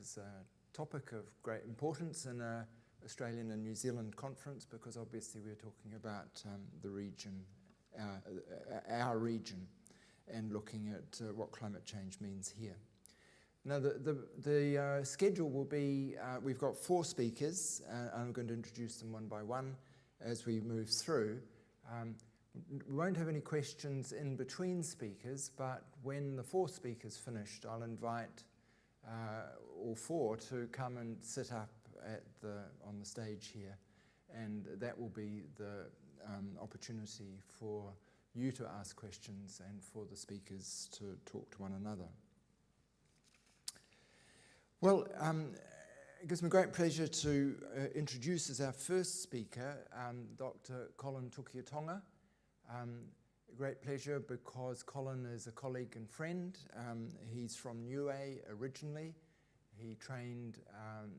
is a topic of great importance in an Australian and New Zealand conference, because obviously we're talking about the region, our region, and looking at what climate change means here. Now, the schedule will be, we've got 4 speakers, and I'm going to introduce them one by one as we move through. We won't have any questions in between speakers, but when the 4 speakers finished, I'll invite all 4 to come and sit up on the stage here, and that will be the opportunity for you to ask questions and for the speakers to talk to one another. Well, it gives me great pleasure to introduce as our first speaker Dr. Colin Tukuitonga. Great pleasure because Colin is a colleague and friend. He's from Niue originally. He trained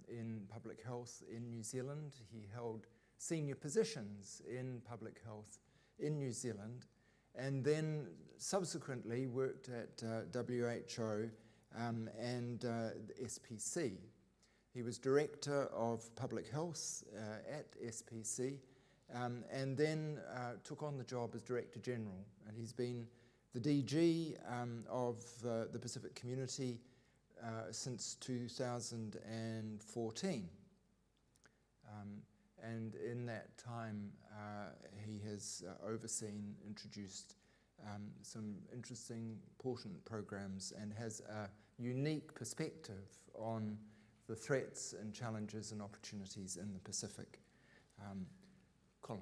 in public health in New Zealand. He held senior positions in public health in New Zealand, and then subsequently worked at WHO and the SPC. He was Director of Public Health at SPC, and then took on the job as Director General. And he's been the DG of the Pacific Community since 2014. And in that time, he has overseen, introduced some interesting, important programs, and has a unique perspective on the threats and challenges and opportunities in the Pacific. Colin.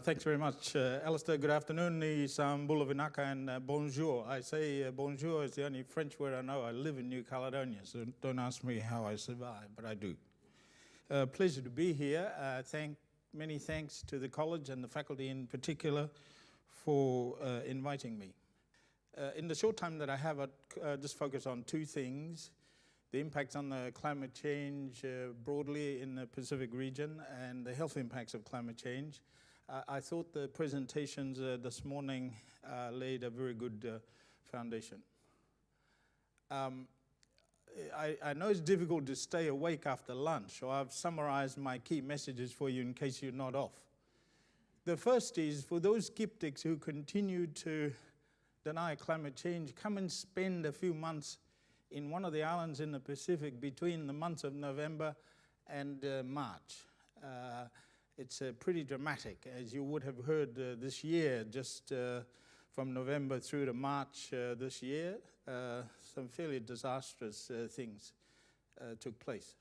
Thanks very much, Alistair. Good afternoon, Sambula Vinaka, and bonjour. I say bonjour is the only French word I know. I live in New Caledonia, so don't ask me how I survive, but I do. Pleasure to be here. Many thanks to the college and the faculty in particular for inviting me. In the short time that I have, I'll just focus on 2 things: the impacts on the climate change broadly in the Pacific region, and the health impacts of climate change. I thought the presentations this morning laid a very good foundation. I know it's difficult to stay awake after lunch, so I've summarized my key messages for you in case you're not off. The first is, for those skeptics who continue to deny climate change, come and spend a few months in one of the islands in the Pacific between the months of November and March. It's pretty dramatic, as you would have heard this year, just from November through to March this year. Some fairly disastrous things took place.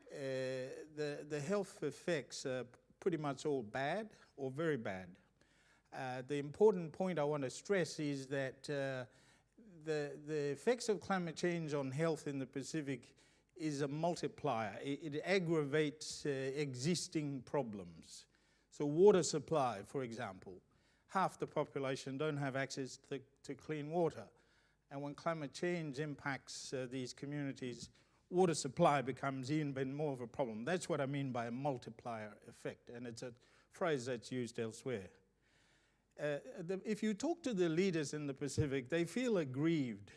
The health effects are pretty much all bad or very bad. The important point I want to stress is that the effects of climate change on health in the Pacific is a multiplier. It aggravates existing problems. So water supply, for example. Half the population don't have access to clean water. And when climate change impacts these communities, water supply becomes even more of a problem. That's what I mean by a multiplier effect, and it's a phrase that's used elsewhere. If you talk to the leaders in the Pacific, they feel aggrieved.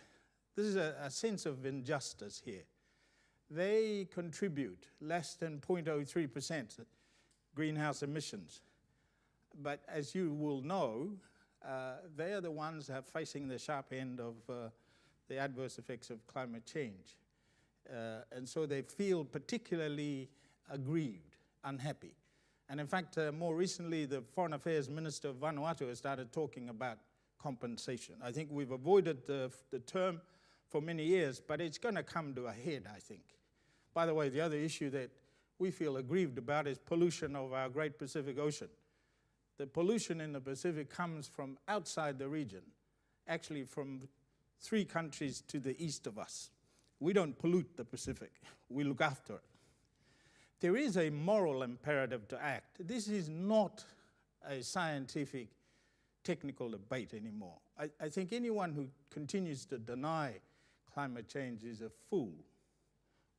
This is a sense of injustice here. They contribute less than 0.03% greenhouse emissions. But as you will know, they are the ones that are facing the sharp end of the adverse effects of climate change. And so they feel particularly aggrieved, unhappy. And in fact, more recently, the Foreign Affairs Minister of Vanuatu has started talking about compensation. I think we've avoided the term for many years, but it's going to come to a head, I think. By the way, the other issue that we feel aggrieved about is pollution of our great Pacific Ocean. The pollution in the Pacific comes from outside the region, actually from 3 countries to the east of us. We don't pollute the Pacific, we look after it. There is a moral imperative to act. This is not a scientific, technical debate anymore. I think anyone who continues to deny climate change is a fool,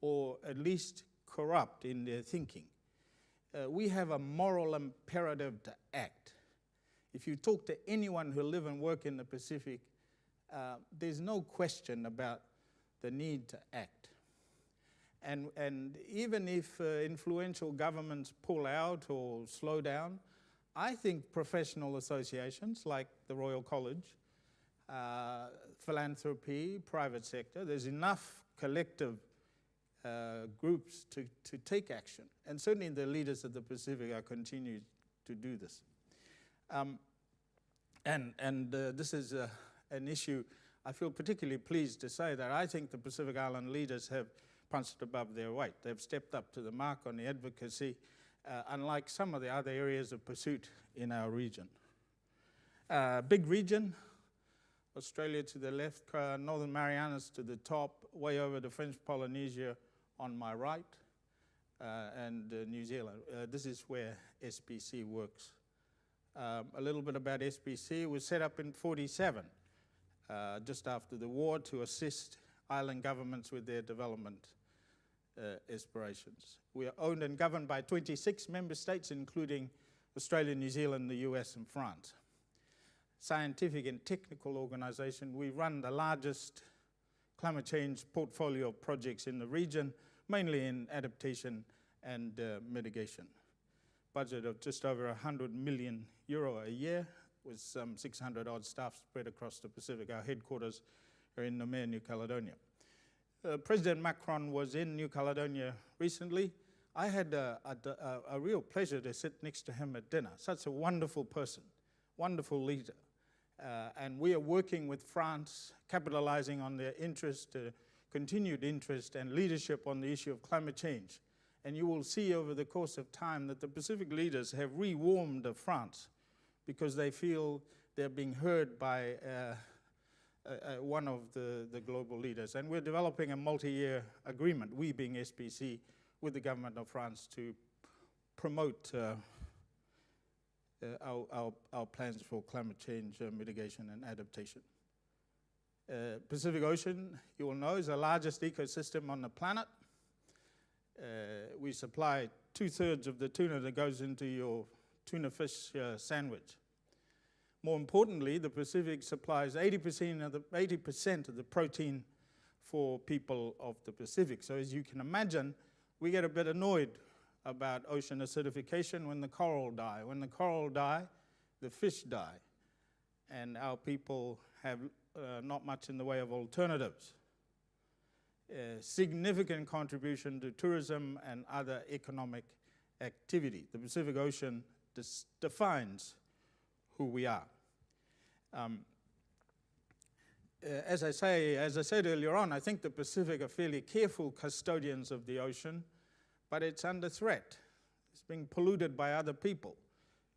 or at least corrupt in their thinking. We have a moral imperative to act. If you talk to anyone who live and work in the Pacific, there's no question about the need to act. And even if influential governments pull out or slow down, I think professional associations like the Royal College, philanthropy, private sector, there's enough collective groups to take action. And certainly the leaders of the Pacific are continuing to do this. This is an issue I feel particularly pleased to say that I think the Pacific Island leaders have punched above their weight. They've stepped up to the mark on the advocacy, unlike some of the other areas of pursuit in our region. Big region, Australia to the left, Northern Marianas to the top, way over to French Polynesia on my right, and New Zealand. This is where SPC works. A little bit about SPC. It was set up in 1947, just after the war, to assist island governments with their development aspirations. We are owned and governed by 26 member states, including Australia, New Zealand, the US, and France. Scientific and technical organization. We run the largest climate change portfolio of projects in the region, mainly in adaptation and mitigation. Budget of just over €100 million a year, with some 600 odd staff spread across the Pacific. Our headquarters are in Noumea, New Caledonia. President Macron was in New Caledonia recently. I had a real pleasure to sit next to him at dinner. Such a wonderful person, wonderful leader. And we are working with France, capitalizing on their interest, continued interest and leadership on the issue of climate change. And you will see over the course of time that the Pacific leaders have re-warmed France because they feel they're being heard by one of the global leaders. And we're developing a multi-year agreement, we being SPC, with the government of France to promote our plans for climate change mitigation and adaptation. Pacific Ocean, you will know, is the largest ecosystem on the planet. We supply 2/3 of the tuna that goes into your tuna fish sandwich. More importantly, the Pacific supplies 80% of the protein for people of the Pacific. So as you can imagine, we get a bit annoyed about ocean acidification when the coral die. When the coral die, the fish die. And our people have not much in the way of alternatives. Significant contribution to tourism and other economic activity. The Pacific Ocean defines who we are. As I said earlier on, I think the Pacific are fairly careful custodians of the ocean, but it's under threat. It's being polluted by other people.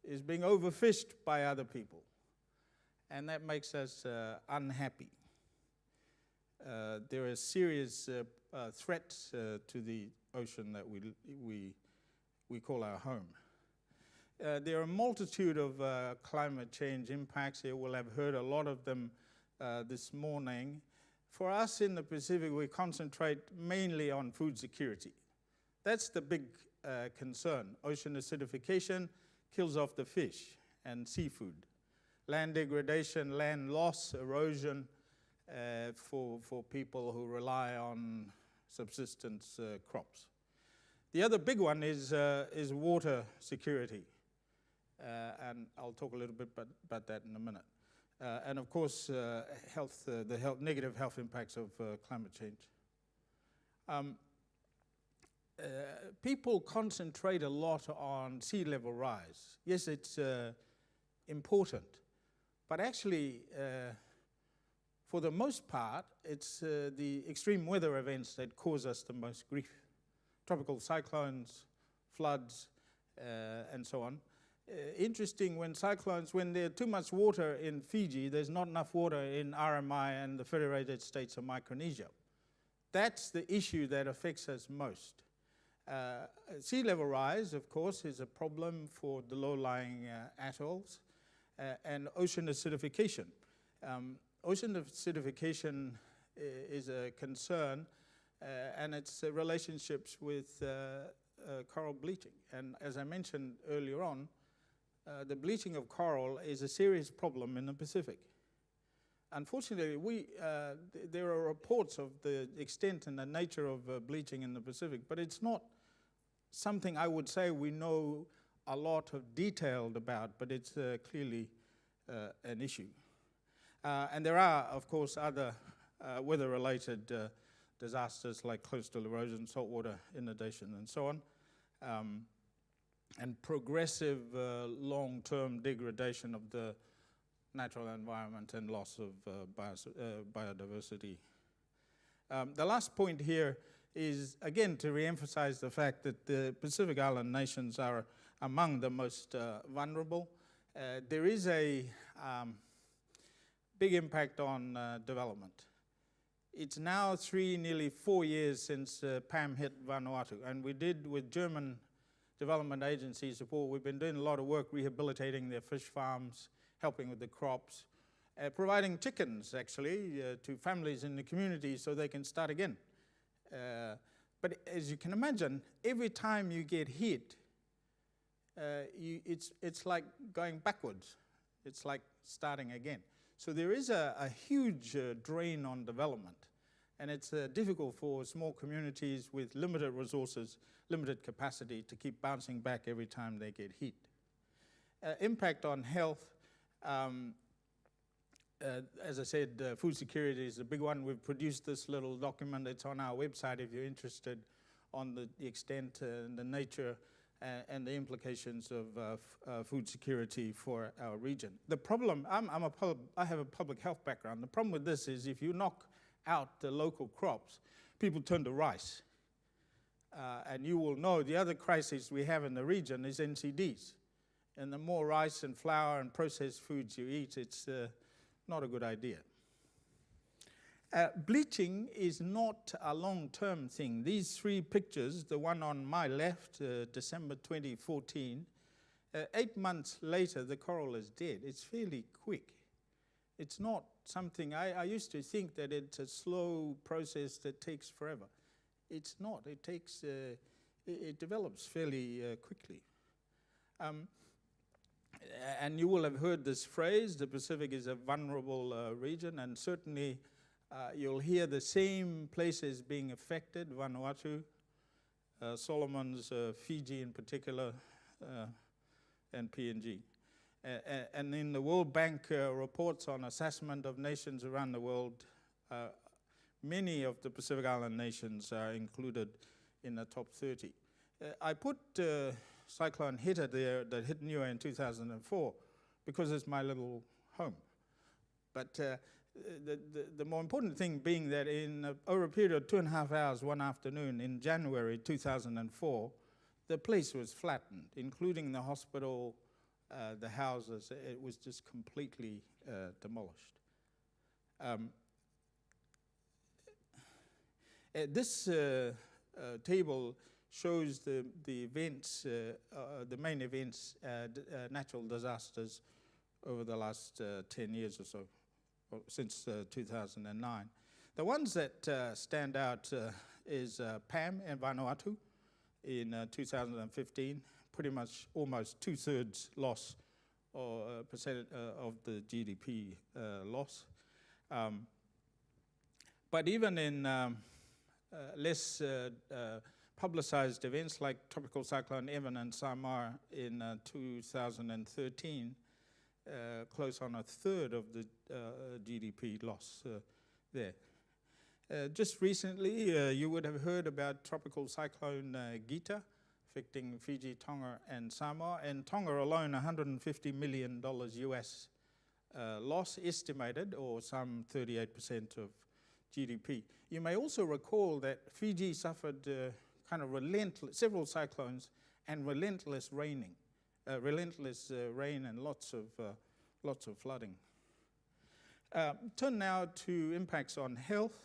It's being overfished by other people. And that makes us unhappy. There are serious threats to the ocean that we call our home. There are a multitude of climate change impacts here. We'll have heard a lot of them this morning. For us in the Pacific, we concentrate mainly on food security. That's the big concern. Ocean acidification kills off the fish and seafood. Land degradation, land loss, erosion for people who rely on subsistence crops. The other big one is water security. And I'll talk a little bit about that in a minute. And of course, negative health impacts of climate change. People concentrate a lot on sea level rise. Yes, it's important, but actually, for the most part, it's the extreme weather events that cause us the most grief. Tropical cyclones, floods, and so on. Interesting, when there's too much water in Fiji, there's not enough water in RMI and the Federated States of Micronesia. That's the issue that affects us most. Sea level rise, of course, is a problem for the low-lying atolls, and ocean acidification. Ocean acidification is a concern, and its relationships with coral bleaching. And as I mentioned earlier on, the bleaching of coral is a serious problem in the Pacific. Unfortunately, there are reports of the extent and the nature of bleaching in the Pacific, but it's not something I would say we know a lot of detailed about, but it's clearly an issue. And there are, of course, other weather-related disasters like coastal erosion, saltwater inundation, and so on, and progressive long-term degradation of the natural environment and loss of biodiversity. The last point here is, again, to re-emphasize the fact that the Pacific Island nations are among the most vulnerable. There is a big impact on development. It's now nearly 4 years since PAM hit Vanuatu, and we did, with German development agency support, we've been doing a lot of work rehabilitating their fish farms, helping with the crops, providing chickens, actually, to families in the community so they can start again. But as you can imagine, every time you get hit, it's like going backwards. It's like starting again. So there is a huge drain on development, and it's difficult for small communities with limited resources, limited capacity to keep bouncing back every time they get hit. Impact on health, as I said, food security is a big one. We've produced this little document. It's on our website if you're interested on the extent and the nature and the implications of food security for our region. The problem, I have a public health background. The problem with this is if you knock out the local crops, people turn to rice. And you will know the other crisis we have in the region is NCDs. And the more rice and flour and processed foods you eat, it's not a good idea. Bleaching is not a long-term thing. These three pictures, the one on my left, December 2014, 8 months later, the coral is dead. It's fairly quick. It's not something, I used to think that it's a slow process that takes forever. It's not. It takes, it develops fairly quickly. And you will have heard this phrase, the Pacific is a vulnerable region, and certainly you'll hear the same places being affected, Vanuatu, Solomons, Fiji in particular, and PNG. And in the World Bank reports on assessment of nations around the world, many of the Pacific Island nations are included in the top 30. I put Cyclone Heta there, that hit Niue in 2004, because it's my little home. But the more important thing being that over a period of 2.5 hours one afternoon in January 2004, the place was flattened, including the hospital, the houses. It was just completely demolished. This table shows the events, the main events, natural disasters over the last 10 years or so, or since 2009. The ones that stand out is PAM in Vanuatu in 2015, pretty much almost 2/3 loss or percent of the GDP loss. But even in less publicized events like Tropical Cyclone Evan and Samar in 2013, close on 1/3 of the GDP loss there. Just recently, you would have heard about Tropical Cyclone Gita affecting Fiji, Tonga, and Samoa. And Tonga alone, $150 million US loss estimated, or some 38% of GDP. You may also recall that Fiji suffered kind of several cyclones and relentless rain and lots of flooding. Turn now to impacts on health.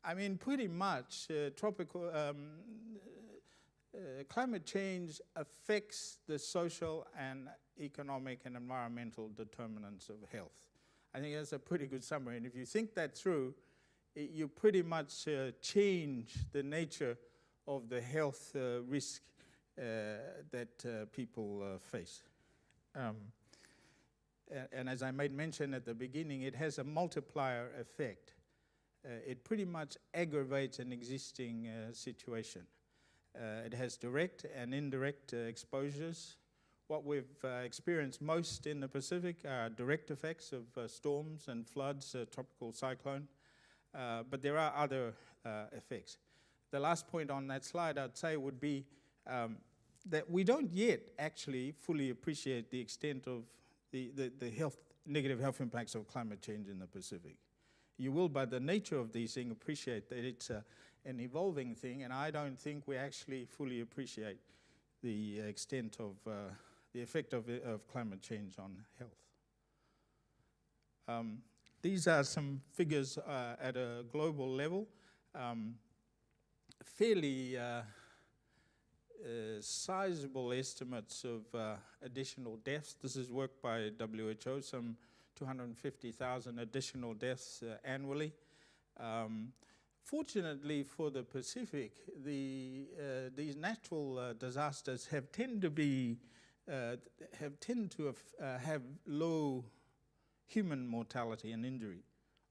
I mean, pretty much climate change affects the social and economic and environmental determinants of health. I think that's a pretty good summary. And if you think that through, you pretty much change the nature of the health risk that people face. And as I made mention at the beginning, it has a multiplier effect. It pretty much aggravates an existing situation. It has direct and indirect exposures. What we've experienced most in the Pacific are direct effects of storms and floods, tropical cyclone, but there are other effects. The last point on that slide I'd say would be that we don't yet actually fully appreciate the extent of the negative health impacts of climate change in the Pacific. You will, by the nature of these things, appreciate that it's an evolving thing, and I don't think we actually fully appreciate the extent of the effect of climate change on health. These are some figures at a global level. Fairly sizable estimates of additional deaths. This is work by WHO, some 250,000 additional deaths annually. Fortunately for the Pacific, these natural disasters have tend to have low human mortality and injury.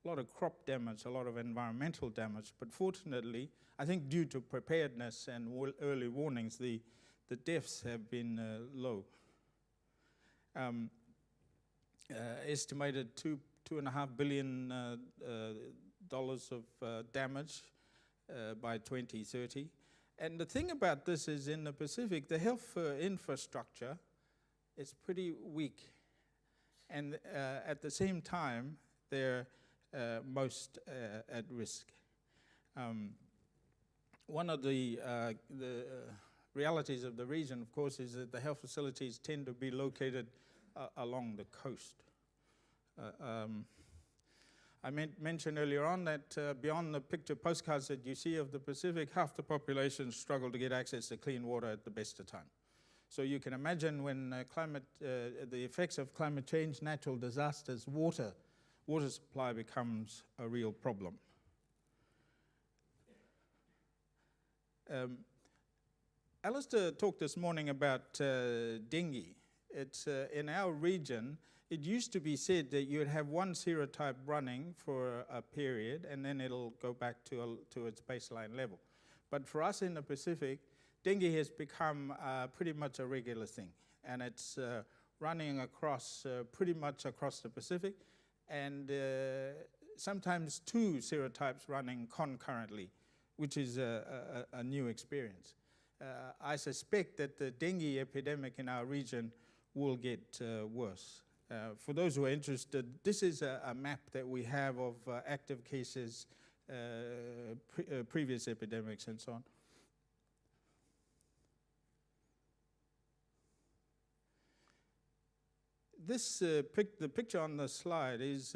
A lot of crop damage, a lot of environmental damage, but fortunately, I think due to preparedness and early warnings, the deaths have been low. Estimated $2.5 billion of damage by 2030. And the thing about this is in the Pacific, the health infrastructure is pretty weak. And at the same time, they're most at risk. One of the realities of the region, of course, is that the health facilities tend to be located along the coast. I mentioned earlier on that beyond the picture postcards that you see of the Pacific, half the population struggle to get access to clean water at the best of time. So you can imagine when the effects of climate change, natural disasters, water supply becomes a real problem. Alistair talked this morning about dengue. It's in our region. It used to be said that you'd have one serotype running for a period, and then it'll go back to its baseline level. But for us in the Pacific, dengue has become pretty much a regular thing, and it's running across pretty much across the Pacific, and sometimes two serotypes running concurrently, which is a new experience. I suspect that the dengue epidemic in our region will get worse. For those who are interested, this is a map that we have of active cases, previous epidemics, and so on. This the picture on the slide is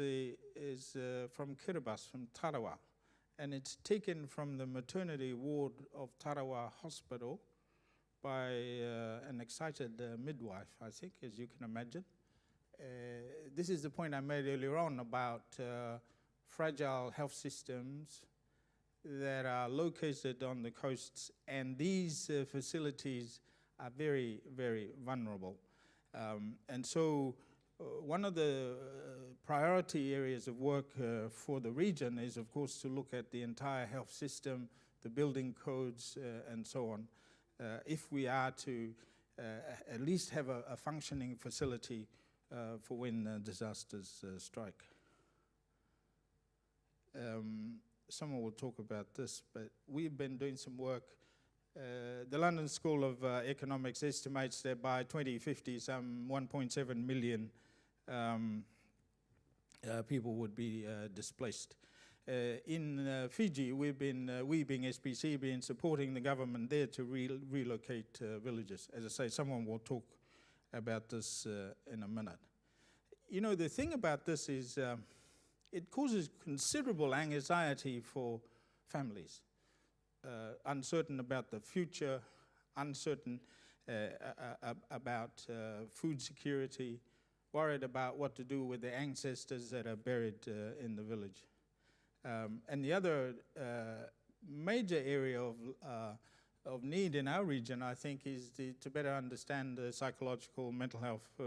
from Kiribati, from Tarawa, and it's taken from the maternity ward of Tarawa Hospital by an excited midwife, I think, as you can imagine. This is the point I made earlier on about fragile health systems that are located on the coasts, and these facilities are very, very vulnerable. And so one of the priority areas of work for the region is, of course, to look at the entire health system, the building codes, and so on, if we are to at least have a functioning facility for when disasters strike. Someone will talk about this, but we've been doing some work. The London School of Economics estimates that by 2050, some 1.7 million people would be displaced. In Fiji, we being SPC, been supporting the government there to relocate villages. As I say, someone will talk about this in a minute. You know, the thing about this is it causes considerable anxiety for families. Uncertain about the future, uncertain about food security, worried about what to do with the ancestors that are buried in the village. And the other major area of need in our region, I think, is to better understand the psychological mental health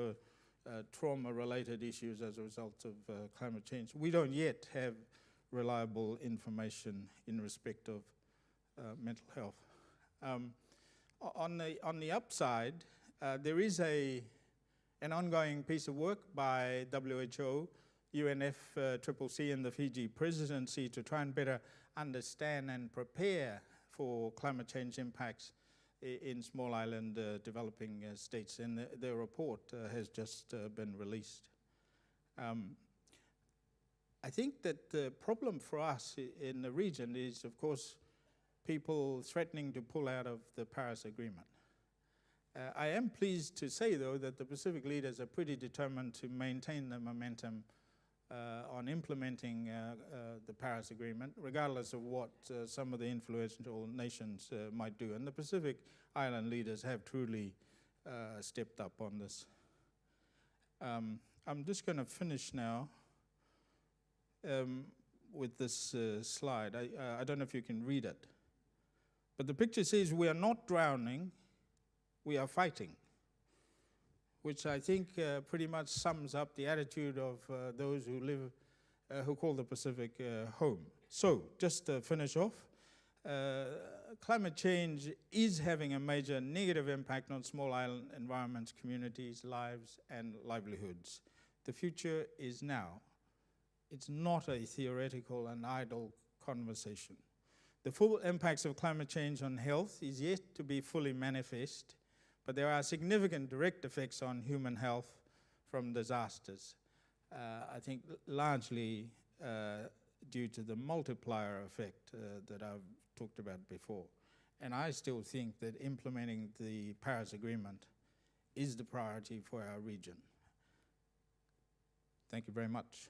trauma-related issues as a result of climate change. We don't yet have reliable information in respect of mental health. On the upside, there is an ongoing piece of work by WHO, UNFCCC, and the Fiji presidency to try and better understand and prepare for climate change impacts in small island developing states, and their report has just been released. I think that the problem for us in the region is, of course, people threatening to pull out of the Paris Agreement. I am pleased to say, though, that the Pacific leaders are pretty determined to maintain the momentum on implementing the Paris Agreement, regardless of what some of the influential nations might do. And the Pacific Island leaders have truly stepped up on this. I'm just going to finish now with this slide. I don't know if you can read it. But the picture says, we are not drowning, we are fighting, which I think pretty much sums up the attitude of those who live, who call the Pacific home. So, just to finish off, climate change is having a major negative impact on small island environments, communities, lives, and livelihoods. The future is now. It's not a theoretical and idle conversation. The full impacts of climate change on health is yet to be fully manifest, but there are significant direct effects on human health from disasters. I think largely due to the multiplier effect that I've talked about before. And I still think that implementing the Paris Agreement is the priority for our region. Thank you very much.